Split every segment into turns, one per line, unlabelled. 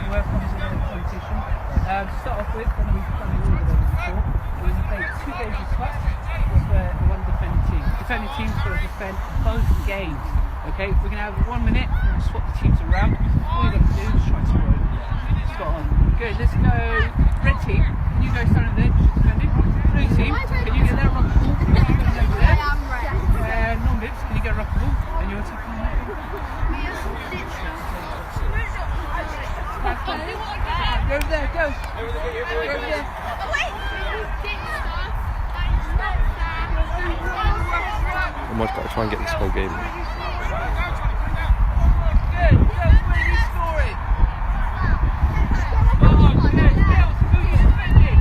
welcome to the competition. To start off with, and we've done all of them before, we're going to play 2 games of touch with one defending team. Defending team's going to defend both games. Okay, we're going to have 1 minute, we're going to swap the teams around. All you've got to do is try to score over there. Spot on. Good, let's go. Red team, can you go stand there, just defending? Blue team, can you get that rock ball? Over there. Non-lips, can you get a rock ball? And you're attacking that. Go over there, go! Over there!
I might got to try and get this whole game.
Good, where are you scoring? Oh, good, who are you defending?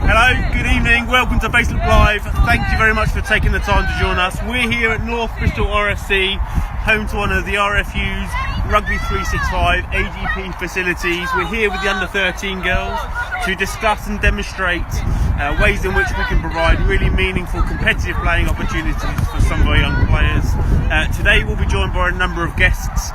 Hello, good evening, welcome to Facebook Live. Thank you very much for taking the time to join us. We're here at North Bristol RFC, home to one of the RFU's Rugby 365 AGP facilities. We're here with the under 13 girls to discuss and demonstrate ways in which we can provide really meaningful competitive playing opportunities for some of our young players. Today we'll be joined by a number of guests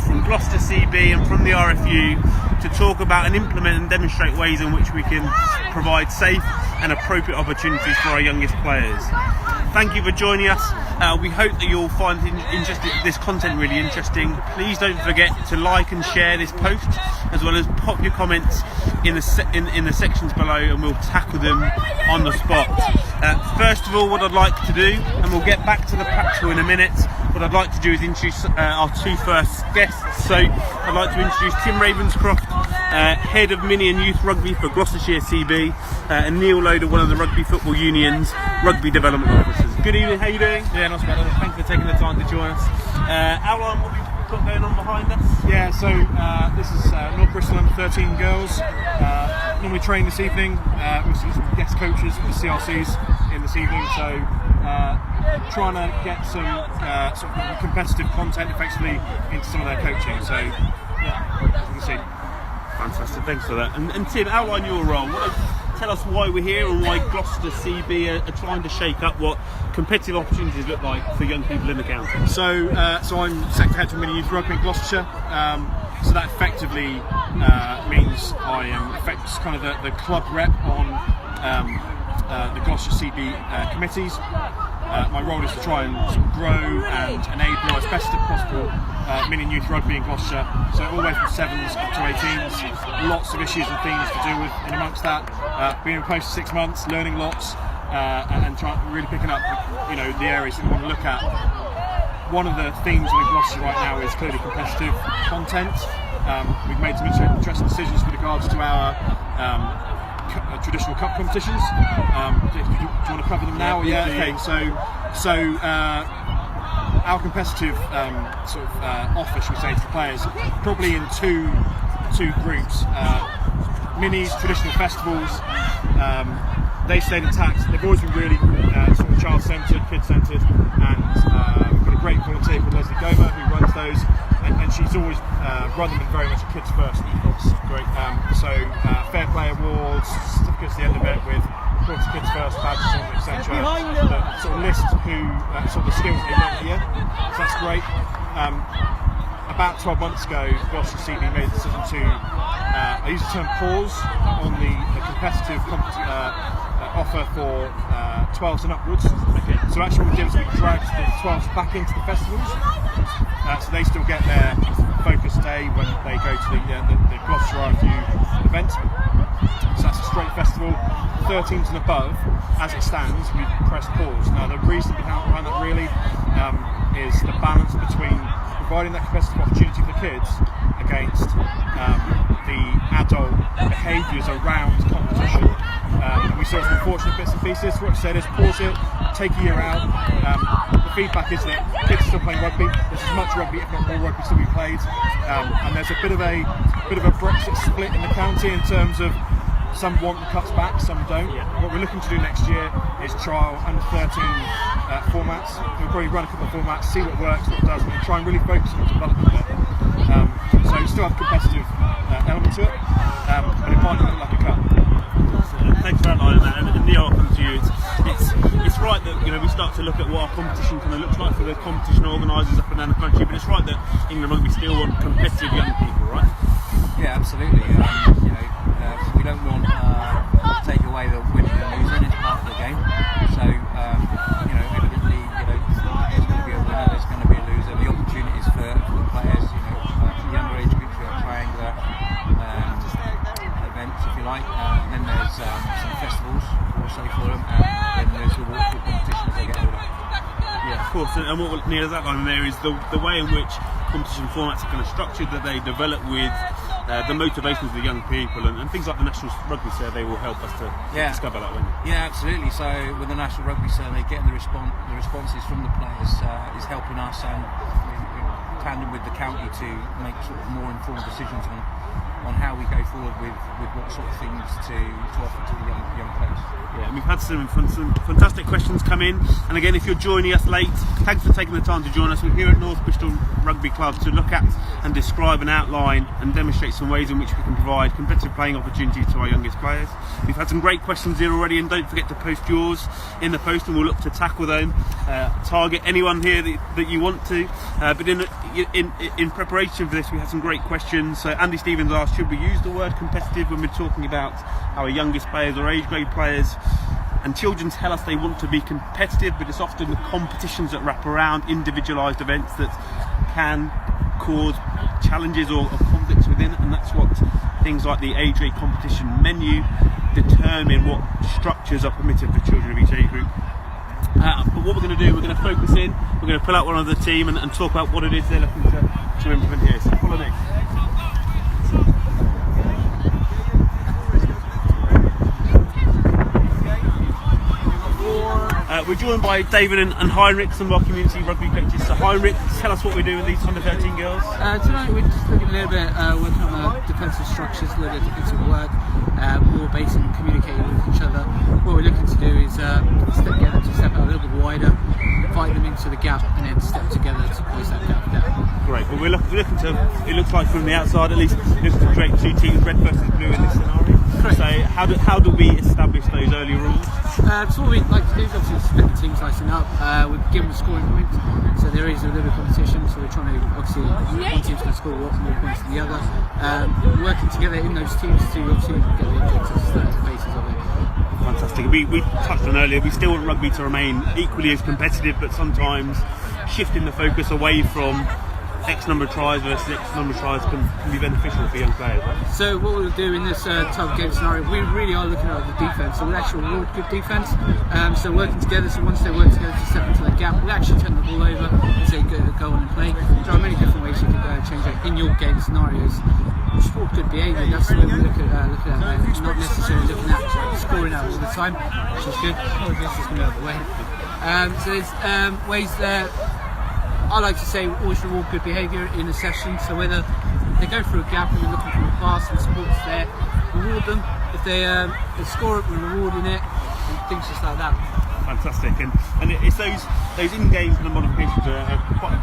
from Gloucester CB and from the RFU to talk about and implement and demonstrate ways in which we can provide safe and appropriate opportunities for our youngest players. Thank you for joining us. We hope that you'll find this content really interesting. Please don't forget to like and share this post, as well as pop your comments in the sections below, and we'll tackle them on the spot. First of all, what I'd like to do, and we'll get back to the practical in a minute, what I'd like to do is introduce our 2 first guests. So I'd like to introduce Tim Ravenscroft, Head of Mini and Youth Rugby for Gloucestershire CB, and Neil Loader, one of the Rugby Football Union's Rugby Development Officers. Good evening, how are you doing?
Yeah, not so bad.
Thanks for taking the time to join us. Outline what we've got going on behind us.
Yeah, so this is North Bristol under 13 girls. Normally train this evening. We've seen some guest coaches from the CRCs in this evening, so trying to get some sort of competitive content effectively into some of their coaching. So, yeah, as you can see.
Fantastic, thanks for that. And Tim, outline your role. Tell us why we're here and why Gloucester CB are trying to shake up what competitive opportunities look like for young people in the county.
So I'm Secretary Head for Mini Youth Rugby in Gloucestershire. So that effectively means I am kind of the club rep on the Gloucester CB committees. My role is to try and sort of grow and enable as best as possible mini and youth rugby in Gloucestershire. So all the way from 7s up to 18s. Lots of issues and things to do with in amongst that. Being in post for 6 months, learning lots, and really picking up, the areas that we want to look at. One of the themes in Gloucester right now is clearly competitive content. We've made some interesting decisions with regards to our traditional cup competitions. Do you want to cover them now? Yeah. Okay. So our competitive offer, should we say, to the players, probably in two groups. Minis, traditional festivals. They stayed intact. They've always been really sort of child-centred, kid-centred, and we've got a great volunteer called Leslie Goma who runs those, and she's always run them in very much a kids-first ethos. Great. Fair play awards, certificates at the end of it with kids first badges on, etc. That sort of list sort of the skills they learn here. So that's great. About 12 months ago, Gloucester CB made a decision to, I use the term pause on the competitive offer for 12s and upwards. Okay. So actually what we did was we dragged the 12s back into the festivals. So they still get their focus day when they go to the Gloucester RFU event. So that's a straight festival. 13s and above, as it stands, we press pause. Now the reason behind that really is the balance between providing that competitive opportunity for the kids against the adult behaviours around competition. We saw some unfortunate bits and pieces. What we said is pause it, take a year out. The feedback is that kids are still playing rugby. There's as much rugby, if not more rugby, still being played, and there's a bit of a Brexit split in the county in terms of some want the cuts back, some don't. What we're looking to do next year is trial under 13 formats. We'll probably run a couple of formats, see what works, what doesn't, and try and really focus on the development of it. So you still have a competitive element to it, but it might not look like a cut.
Thanks for outlining that. And Neil, I'll come to you. It's right that we start to look at what our competition kind of looks like for the competition organisers up and down the country, but it's right that England Rugby still want competitive young people, right?
Yeah, absolutely. We don't want to take away the winning and losing. It's part of the game. So evidently, there's going to be a winner, there's going to be a loser. The opportunities for the players, younger age groups, we have triangular events, if you like. And then there's some festivals also for them, and then there's the walk-through competition as they get older.
Yeah, of course. And what Neil's outlining there is the way in which competition formats are kind of structured, that they develop with the motivations of the young people, and things like the National Rugby Survey will help us to discover that, won't it?
Yeah, absolutely. So with the National Rugby Survey, getting the responses from the players is helping us, and in tandem with the county, to make sort of more informed decisions on how we go forward with what sort of things to offer to the young players.
Yeah, and we've had some fantastic questions come in, and again, if you're joining us late, thanks for taking the time to join us. We're here at North Bristol Rugby Club to look at and describe and outline and demonstrate some ways in which we can provide competitive playing opportunities to our youngest players. We've had some great questions here already, and don't forget to post yours in the post and we'll look to tackle them, target anyone here that you want to, but in preparation for this we had some great questions. So Andy Stevens asked, should we use the word competitive when we're talking about our youngest players or age grade players? And children tell us they want to be competitive, but it's often the competitions that wrap around individualised events that can cause challenges or conflicts within, and that's what things like the age grade competition menu determine what structures are permitted for children of each age group. But what we're going to do, we're going to focus in, we're going to pull out one of the team and talk about what it is they're looking to implement here. So follow me. We're joined by David and Heinrich, some of our community rugby coaches. So Heinrich, tell us what we do with these under 13 girls.
Tonight we're just looking a little bit, working on the defensive structures, a little bit of defensive work, more basic and communicating with each other. What we're looking to do is get them to step out a little bit wider, invite them into the gap, and then step together to close that gap down. Great.
Well, we're looking to, it looks like from the outside at least, looking to create two teams, red versus blue in this scenario. Correct. So how do we establish those early rules?
So what we'd like to do is obviously split the teams nicely up. We give them a scoring point, so there is a little bit of competition. So we're trying to obviously one team's going to score more points than the other. Working together in those teams to obviously get the objectives, the basis of it.
Fantastic. We touched on earlier, we still want rugby to remain equally as competitive, but sometimes shifting the focus away from X number of tries versus X number of tries can be beneficial for young players. Right?
So what we'll do in this type of game scenario, we really are looking at the defence, so we'll actually reward good defence. So working together, so once they work together to step into the gap, we'll actually turn the ball over and say go on and play. There are many different ways you can change it in your game scenarios. Sport good behaviour, that's the way we look at it, not necessarily looking at scoring out all the time, which is good. Oh, this is going out of the way. So there's ways there. I like to say always reward good behaviour in a session, so whether they go through a gap and they're looking for a pass and support's there, reward them. If they score it, we're rewarding it, and things just like that.
Fantastic, and it's those in-game kind of modifications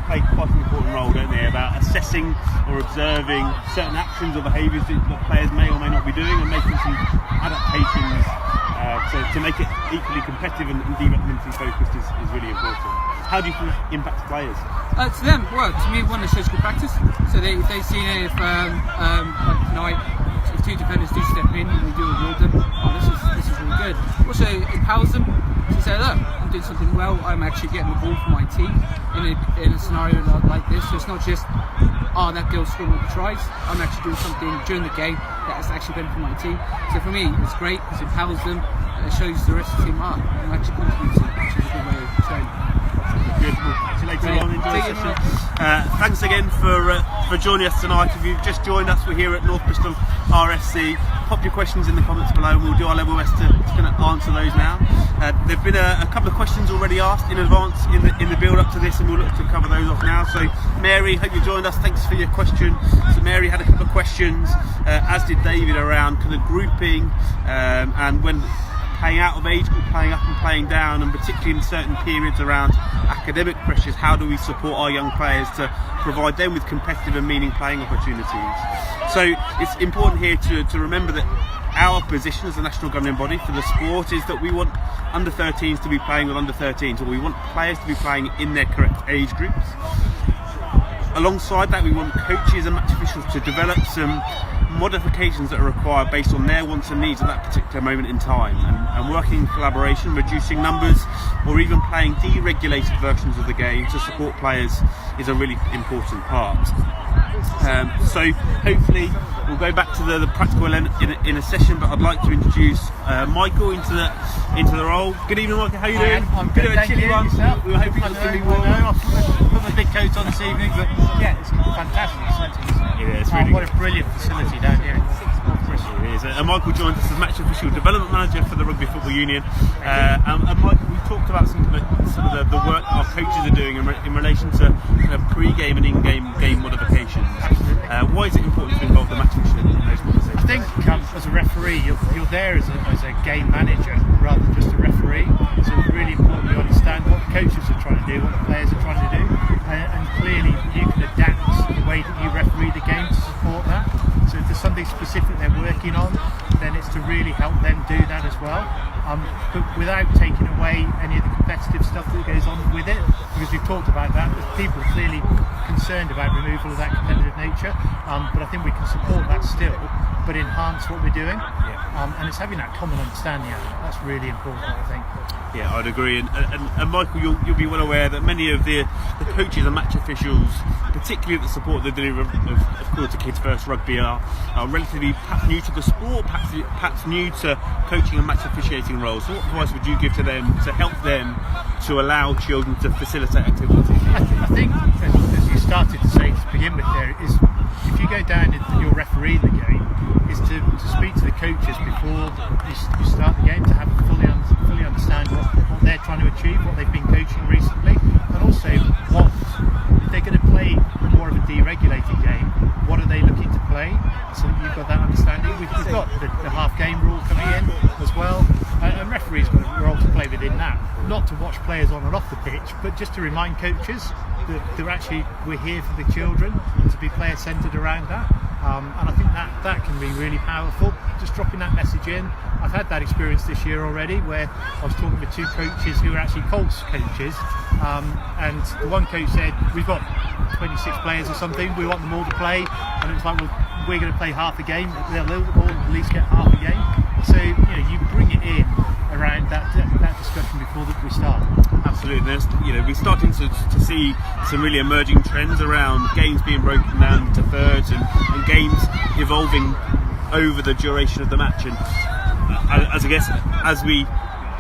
play quite an important role, don't they, about assessing or observing certain actions or behaviours that players may or may not be doing, and making some adaptations to make it equally competitive and developmentally focused is really important. How do you think that impacts players?
To them, well, to me, one, it shows good practice. So they've seen it if tonight, if two defenders do step in and we do reward them, this is really good. Also, it empowers them to say, look, I'm doing something well, I'm actually getting the ball for my team in a scenario like this. So it's not just, that girl's scoring all the tries, I'm actually doing something during the game that has actually benefited my team. So for me, it's great because it empowers them, and it shows the rest of the team, I'm actually contributing, which is a good way of showing.
Good. We'll see you later on. Enjoy the session. Thanks again for joining us tonight. If you've just joined us, we're here at North Bristol RFC. pop your questions in the comments below and we'll do our level best to kind of answer those now. There have been a couple of questions already asked in advance in the build up to this, and we'll look to cover those off now. So Mary, hope you joined us. Thanks for your question. So Mary had a couple of questions, as did David, around kind of grouping and when playing out of age group, playing up and playing down, and particularly in certain periods around academic pressures, how do we support our young players to provide them with competitive and meaning playing opportunities? So it's important here to remember that our position as a national governing body for the sport is that we want under 13s to be playing with under 13s, or we want players to be playing in their correct age groups. Alongside that, we want coaches and match officials to develop some modifications that are required based on their wants and needs at that particular moment in time, and working in collaboration, reducing numbers, or even playing deregulated versions of the game to support players is a really important part. So hopefully we'll go back to the practical in a session, but I'd like to introduce Michael into the role. Good evening, Michael. How are you doing?
I'm good.
Bit of a chilly one. We were hoping it was going to be warm.
I've put my big coat on this evening, but yeah, it's fantastic.
Yeah, it's really
what a brilliant facility down here.
It is. And Michael joins us as Match Official Development Manager for the Rugby Football Union. And Michael, we talked about some of the work our coaches are doing in relation to kind of pre-game and in-game game modifications. Why is it important to involve the match official in those conversations?
I think as a referee, you're there as a game manager rather than just a referee. So it's really important you understand what the coaches are trying to do, what the players are trying to do, and clearly you can adapt the way that you referee the game to support that. So if there's something specific they're working on, then it's to really help them do that as well. But without taking away any of the competitive stuff that goes on with it, because we've talked about that, people are clearly concerned about removal of that competitive nature, but I think we can support that still, but enhance what we're doing. And it's having that common understanding of it. That's really important, I think.
Yeah, I'd agree. And Michael, you'll be well aware that many of the coaches and match officials, particularly that support the delivery of Quarter Kids First Rugby, are relatively perhaps new to the sport, perhaps new to coaching and match officiating roles. So what advice would you give to them to help them to allow children to facilitate activities?
I think, as you started to say to begin with there, is if you go down and you're refereeing the game, is to speak to the coaches before you start the game, to have fully understand what they're trying to achieve, what they've been coaching recently, and also what, if they're going to play more of a deregulated game, what are they looking to play, so that you've got that understanding. We've got the half game rule coming in as well, and referees got a role to play within that, not to watch players on and off the pitch, but just to remind coaches that we're here for the children, and to be player centred around that. And I think that can be really powerful, just dropping that message in. I've had that experience this year already, where I was talking with two coaches who are actually Colts coaches, and the one coach said, we've got 26 players or something, we want them all to play, and it was like, well, we're going to play half a game, they'll all at least get half a game. So you bring it in around that discussion before we start.
Absolutely. We're starting to see some really emerging trends around games being broken down into thirds and games evolving over the duration of the match. And as we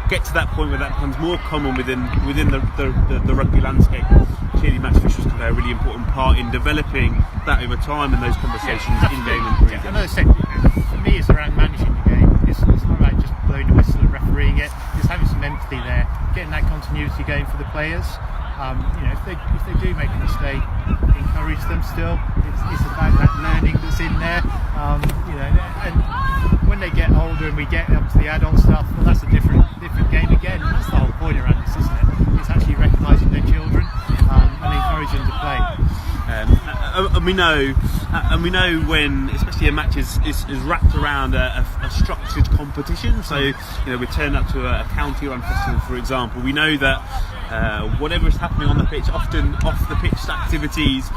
get to that point where that becomes more common within the rugby landscape, clearly match officials can play a really important part in developing that over time in those conversations in game and pre-game.
And as I said, for me it's around managing the game. It's not about just blowing the whistle and refereeing it. It's having some empathy there, getting that continuity going for the players. If they do make a mistake, encourage them still. It's about that learning that's in there. And when they get older and we get up to the adult stuff, well, that's a different game again. And that's the whole point around this, isn't it? It's actually recognising their children and encouraging them to play.
And we know when, especially a match is wrapped around a structured competition. So we turn up to a county run festival, for example. We know that whatever is happening on the pitch, often off the pitch activities,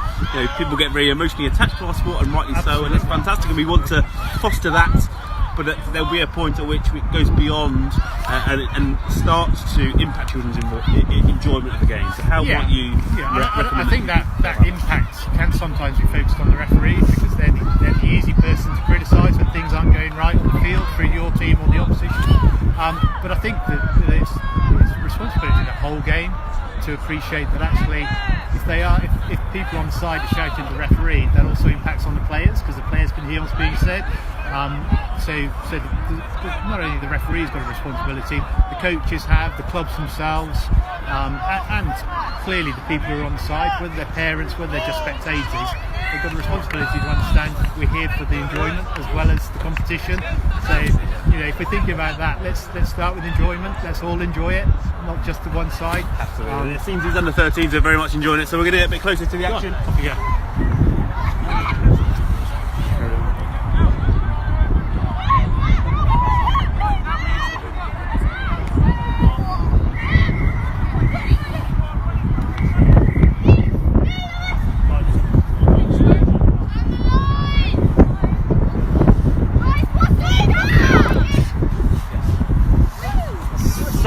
people get very emotionally attached to our sport, and rightly so, and it's fantastic, and we want to foster that. But there'll be a point at which it goes beyond and starts to impact children's enjoyment of the game. So how might you recommend?
I think that impact can sometimes be focused on the referees, because they're the easy person to criticise when things aren't going right on the field for your team or the opposition. But I think that it's a responsibility of the whole game to appreciate that actually if people on the side are shouting at the referee, that also impacts on the players, because the players can hear what's being said. Not only the referees got a responsibility, the coaches have, the clubs themselves, and clearly the people who are on the side, whether they're parents, whether they're just spectators, they've got a responsibility to understand we're here for the enjoyment as well as the competition. So, if we're thinking about that, let's start with enjoyment. Let's all enjoy it, not just the one side.
Absolutely. It seems these under 13s are very much enjoying it, so we're going to get a bit closer to the action. Off you go.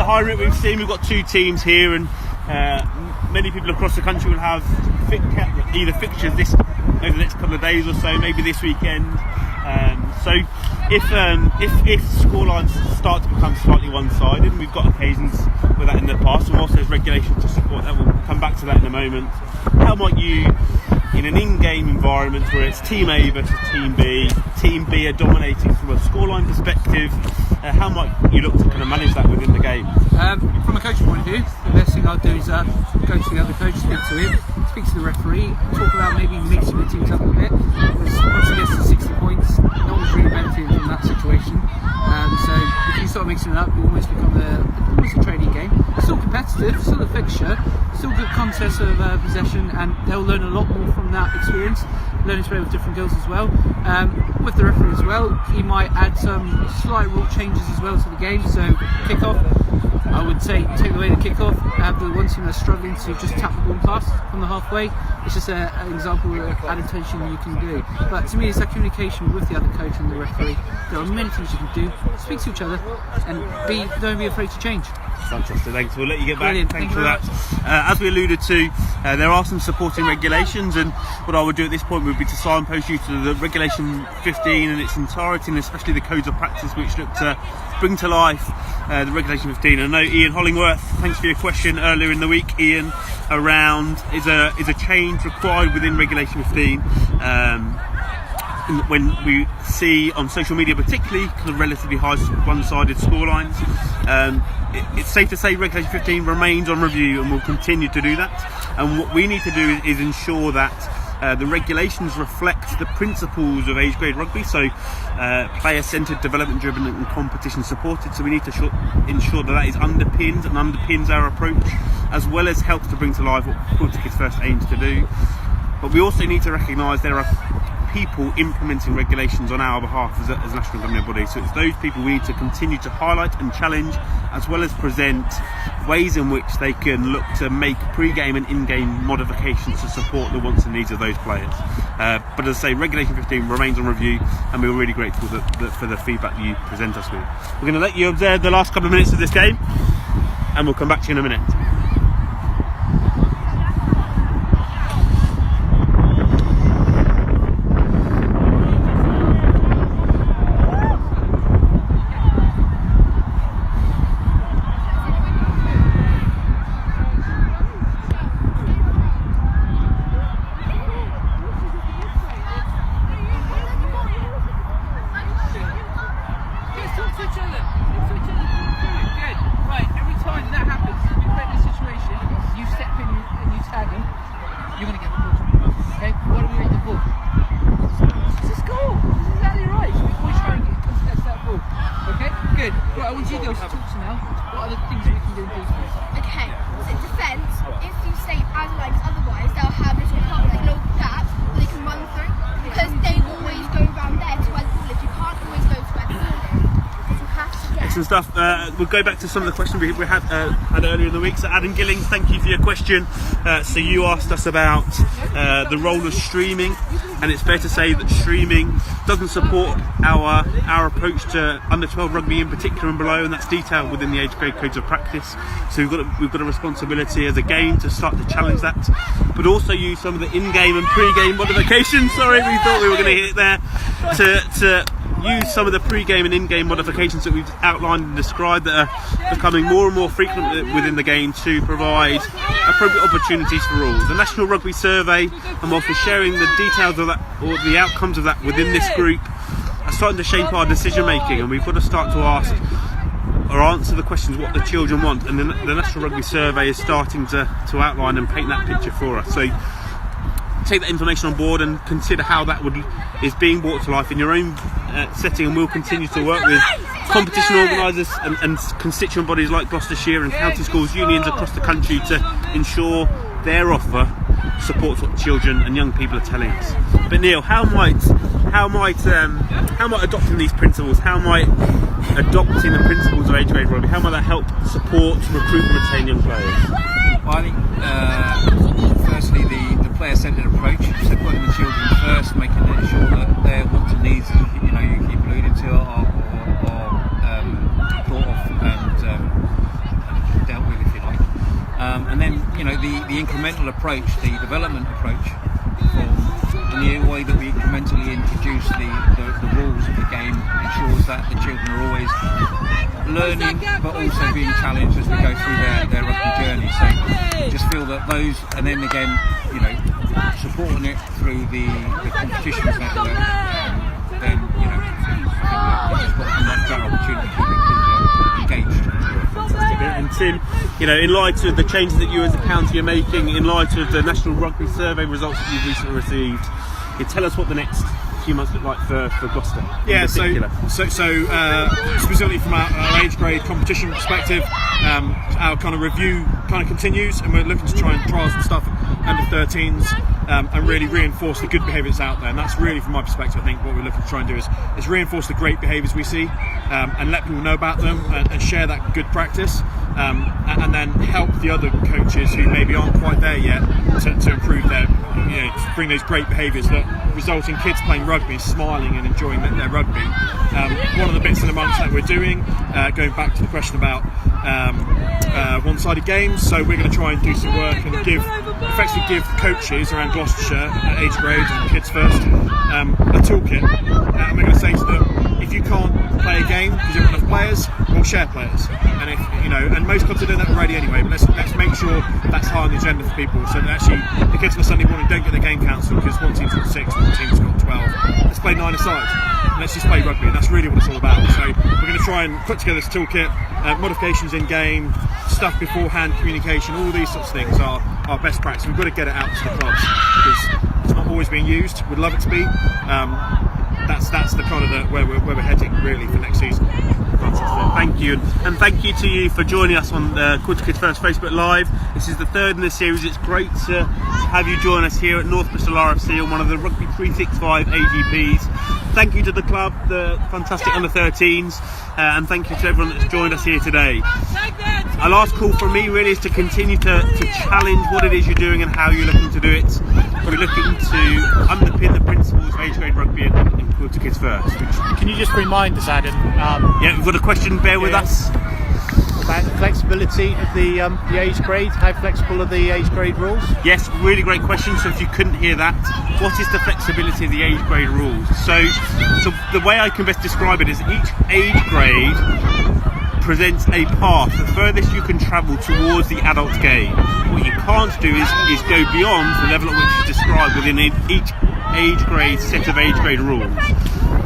High route we've seen, we've got two teams here, and many people across the country will have either fixtures over the next couple of days or so, maybe this weekend. So if scorelines start to become slightly one-sided, and we've got occasions with that in the past, and also there's regulation to support that, we'll come back to that in a moment. How might you, in an in-game environment where it's Team A versus Team B are dominating from a scoreline perspective, how might you look to kind of manage that within the game?
From a coaching point of view, the best thing I'll do is go to the other coach, speak to him, speak to the referee, talk about maybe mixing the teams up a bit, because once it gets to 60 points, no one's really benefiting from that situation. So if you start mixing it up, you almost become almost a trading game. It's still competitive, still a fixture, still good contests of possession, and they'll learn a lot more from that experience, learning to play with different girls as well. With the referee as well, he might add some slight rule changes as well to the game. So kick-off, I would say take away the kick-off, have the one team that's struggling to just tap the ball and pass from the halfway. It's just an example of adaptation you can do. But to me, it's that communication with the other coach and the referee. There are many things you can do. Speak to each other and don't be afraid to change.
Fantastic, thanks. We'll let you get back.
Brilliant.
Thanks for that. As we alluded to, there are some supporting regulations, and what I would do at this point would be to signpost you to the Regulation 15 in its entirety, and especially the codes of practice which look to bring to life the Regulation 15. I know Ian Hollingworth, thanks for your question earlier in the week, Ian, around is a change required within Regulation 15. When we see on social media particularly kind of relatively high one-sided scorelines, it's safe to say Regulation 15 remains on review and will continue to do that. And what we need to do is ensure that the regulations reflect the principles of age grade rugby, so player-centred, development-driven and competition-supported. So we need to ensure that is underpinned and underpins our approach, as well as helps to bring to life what Cruelty Kids First aims to do. But we also need to recognise there are people implementing regulations on our behalf as a national governing body. So it's those people we need to continue to highlight and challenge, as well as present ways in which they can look to make pre-game and in-game modifications to support the wants and needs of those players. But as I say, Regulation 15 remains on review, and we're really grateful for the feedback you present us with. We're going to let you observe the last couple of minutes of this game, and we'll come back to you in a minute. Stuff. We'll go back to some of the questions we had earlier in the week. So Adam Gillings, thank you for your question. So you asked us about the role of streaming, and it's fair to say that streaming doesn't support our approach to under 12 rugby in particular and below, and that's detailed within the age grade codes of practice. So we've got a responsibility as a game to start to challenge that, but also use some of the in-game and pre-game modifications. Sorry, we thought we were going to hit it there. To use some of the pre-game and in-game modifications that we've outlined and described that are becoming more and more frequent within the game to provide appropriate opportunities for all. The National Rugby Survey, and whilst we're sharing the details of that or the outcomes of that within this group, are starting to shape our decision making, and we've got to start to ask or answer the questions what the children want, and the National Rugby Survey is starting to outline and paint that picture for us. So take that information on board and consider how that is being brought to life in your own setting, and we'll continue to work with competition organisers and constituent bodies like Gloucestershire and county schools unions across the country to ensure their offer supports what children and young people are telling us. But Neil, how might adopting these principles, how might adopting the principles of age grade rugby, how might that help support, recruit and retain young players?
Well, I think firstly the player-centred approach, so putting the children first, making sure that their wants and needs, you keep alluding to, are thought of and dealt with, if you like. And then the incremental approach, the development approach, and the way that we incrementally introduce the rules of the game ensures that the children are always learning but also being challenged as we go through their rugby journey. So just feel that those, and then again, supporting it through the competitions network, then I think that it's got a much better opportunity to keep engaged.
And Tim, in light of the changes that you as a county are making, in light of the National Rugby Survey results that you've recently received, tell us what the next few months look like for Gloucester.
Yeah, so specifically from our age grade competition perspective, our kind of review kind of continues, and we're looking to try and trial some stuff under 13s and really reinforce the good behaviours out there. And that's really, from my perspective, I think what we're looking to try and do is reinforce the great behaviours we see and let people know about them and share that good practice, and then help the other coaches who maybe aren't quite there yet to improve their, to bring those great behaviours that result in kids playing rugby, smiling and enjoying their rugby. One of the bits in amongst that we're doing, going back to the question about one-sided games, so we're going to try and do some work and effectively give coaches around Gloucestershire at age grade and kids first a toolkit, and we're going to say to them, if you can't play a game because you don't have enough players, we'll share players. And if and most clubs are doing that already anyway, but let's make sure that's high on the agenda for people, so that actually the kids on a Sunday morning don't get their game cancelled because one team's got 6, one team's got 12. Let's play 9 aside. Let's just play rugby, and that's really what it's all about. So we're going to try and put together this toolkit, modifications in game, stuff beforehand, communication, all these sorts of things are best practice. We've got to get it out to the clubs because it's not always being used. We'd love it to be. That's the kind of where we're heading really for next season.
Fantastic. Thank you, and thank you to you for joining us on Quarter Kids First Facebook Live. This is the third in the series. It's great to have you join us here at North Bristol RFC on one of the Rugby 365 AGPs. Thank you to the club, the fantastic under-13s, and thank you to everyone that's joined us here today. Our last call from me really is to continue to challenge what it is you're doing and how you're looking to do it. We're looking to underpin the principles of age grade rugby and Quarter Kids First.
Can you just remind us, Adam?
Yeah, we've got a question, bear with us.
About the flexibility of the age grade. How flexible are the age grade rules?
Yes, really great question. So if you couldn't hear that, what is the flexibility of the age grade rules? So the way I can best describe it is each age grade presents a path, the furthest you can travel towards the adult game. What you can't do is go beyond the level at which is described within each age grade set of age grade rules.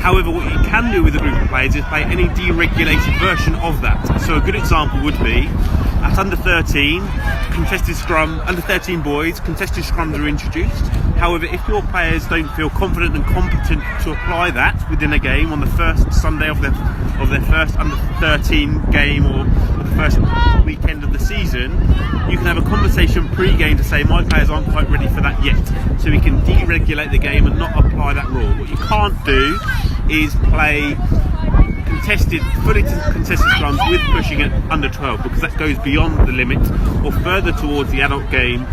However, what you can do with a group of players is play any deregulated version of that. So a good example would be at under 13, contested scrum, under 13 boys, contested scrums are introduced. However, if your players don't feel confident and competent to apply that within a game on the first Sunday of their first under 13 game or the first weekend of the season, you can have a conversation pre-game to say my players aren't quite ready for that yet, so we can deregulate the game and not apply that rule. What you can't do is play fully contested scrums with pushing at under 12, because that goes beyond the limit or further towards the adult game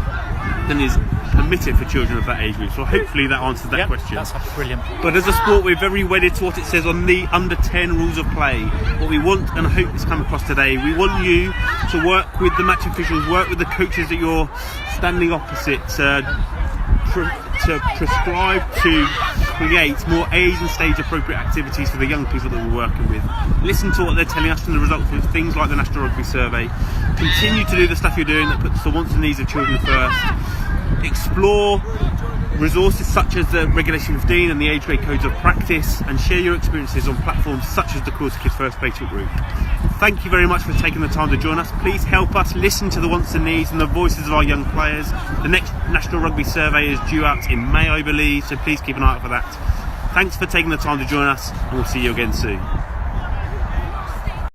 than is permitted for children of that age group. So hopefully that answers that question.
That's brilliant.
But as a sport, we're very wedded to what it says on the under 10 rules of play. What we want, and I hope it's come across today, we want you to work with the match officials, work with the coaches that you're standing opposite, to prescribe, to create more age and stage appropriate activities for the young people that we're working with. Listen to what they're telling us from the results of things like the National Rugby Survey. Continue to do the stuff you're doing that puts the wants and needs of children first. Explore resources such as the Regulation 15 and the Age Grade Codes of Practice, and share your experiences on platforms such as the Course Kids First Facebook group. Thank you very much for taking the time to join us. Please help us listen to the wants and needs and the voices of our young players. The next National Rugby Survey is due out in May, I believe, so please keep an eye out for that. Thanks for taking the time to join us, and we'll see you again soon.